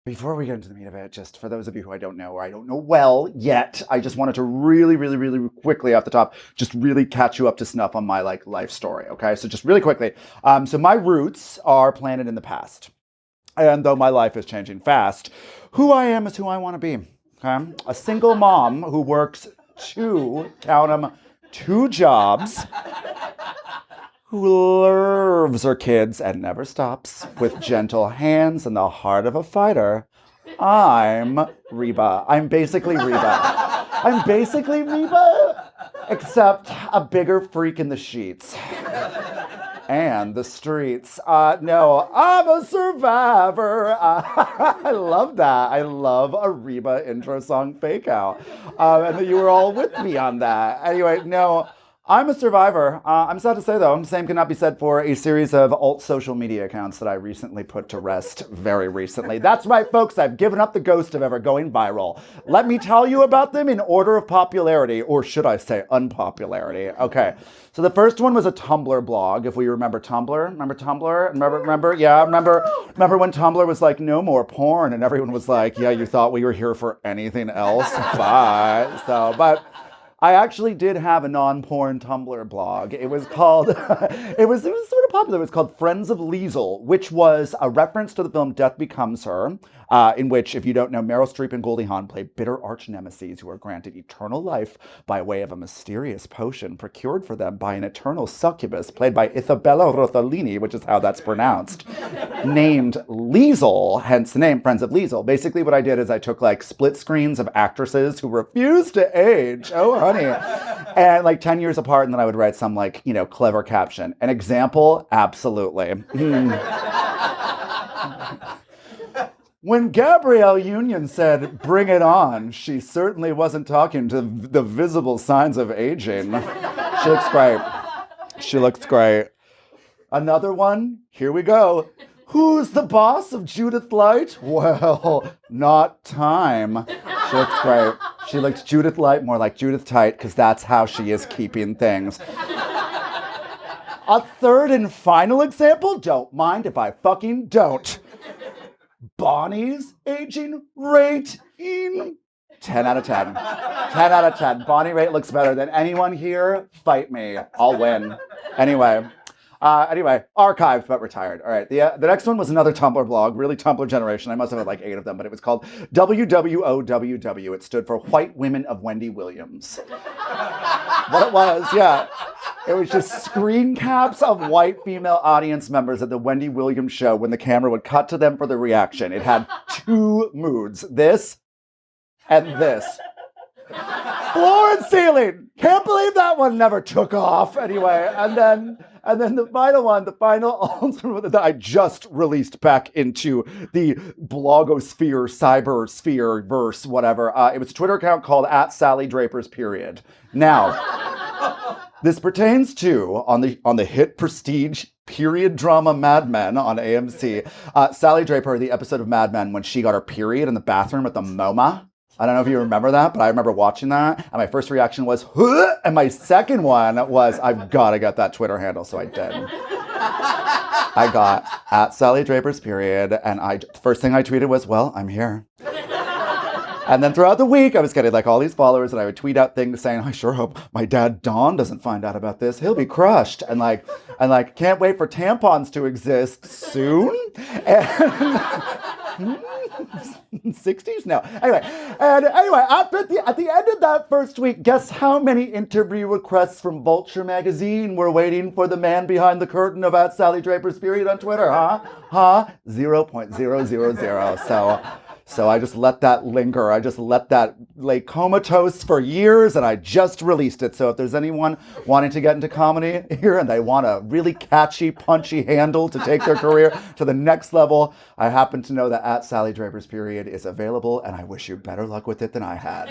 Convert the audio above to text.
Before we get into the meat of it, just for those of you who I don't know or I don't know well yet, I just wanted to really, really, really quickly off the top, just really catch you up to snuff on my life story. Okay, so just really quickly. So my roots are planted in the past, and though my life is changing fast, who I am is who I want to be. Okay, a single mom who works count them, two jobs, who loves her kids and never stops, with gentle hands and the heart of a fighter. I'm Reba. I'm basically Reba. I'm basically Reba, except a bigger freak in the sheets. And the streets. No, I'm a survivor. I love that. I love a Reba intro song fake out. And that you were all with me on that. Anyway, no, I'm a survivor. I'm sad to say, though, same cannot be said for a series of alt social media accounts that I recently put to rest very recently. That's right, folks. I've given up the ghost of ever going viral. Let me tell you about them in order of popularity, or should I say unpopularity. Okay. So the first one was a Tumblr blog, if we remember Tumblr. Remember Tumblr? Remember? Yeah, remember when Tumblr was like, no more porn, and everyone was like, yeah, you thought we were here for anything else? Bye. But I actually did have a non-porn Tumblr blog. It was called, it was sort of popular. It was called Friends of Liesel, which was a reference to the film Death Becomes Her, in which, if you don't know, Meryl Streep and Goldie Hawn play bitter arch nemeses who are granted eternal life by way of a mysterious potion procured for them by an eternal succubus played by Isabella Rossellini, which is how that's pronounced, named Liesel, hence the name Friends of Liesel. Basically what I did is I took split screens of actresses who refused to age. Oh, honey. And 10 years apart, and then I would write some clever caption. An example? Absolutely. When Gabrielle Union said, "Bring it on," she certainly wasn't talking to the visible signs of aging. She looks great. She looks great. Another one? Here we go. Who's the boss of Judith Light? Well, not time. She looks great. She looks Judith Light more like Judith Tight, because that's how she is keeping things. A third and final example? Don't mind if I fucking don't. Bonnie's aging rate in 10 out of 10. 10 out of 10. Bonnie Raitt looks better than anyone here. Fight me. I'll win. Anyway, archived but retired. All right, the next one was another Tumblr blog, really Tumblr generation. I must have had 8 of them, but it was called WWOWW. It stood for White Women of Wendy Williams. What it was, yeah. It was just screen caps of white female audience members at the Wendy Williams show when the camera would cut to them for the reaction. It had 2 moods, this and this. Floor and ceiling. Can't believe that one never took off. Anyway, and then the final one, that I just released back into the blogosphere, cybersphere verse, whatever. It was a Twitter account called @SallyDrapers. Now, this pertains to on the hit prestige period drama Mad Men on AMC. Sally Draper, the episode of Mad Men when she got her period in the bathroom at the MoMA. I don't know if you remember that, but I remember watching that, and my first reaction was, huh? And my second one was, I've got to get that Twitter handle, so I did. I got @SallyDrapers, and first thing I tweeted was, well, I'm here. And then throughout the week, I was getting all these followers, and I would tweet out things saying, I sure hope my dad Don doesn't find out about this. He'll be crushed. And can't wait for tampons to exist soon. And 60s? No. Anyway, at the end of that first week, guess how many interview requests from Vulture magazine were waiting for the man behind the curtain of @SallyDrapers on Twitter, huh? 0.000. So I just let that linger. I just let that lay comatose for years, and I just released it. So if there's anyone wanting to get into comedy here and they want a really catchy, punchy handle to take their career to the next level, I happen to know that @SallyDrapers is available, and I wish you better luck with it than I had.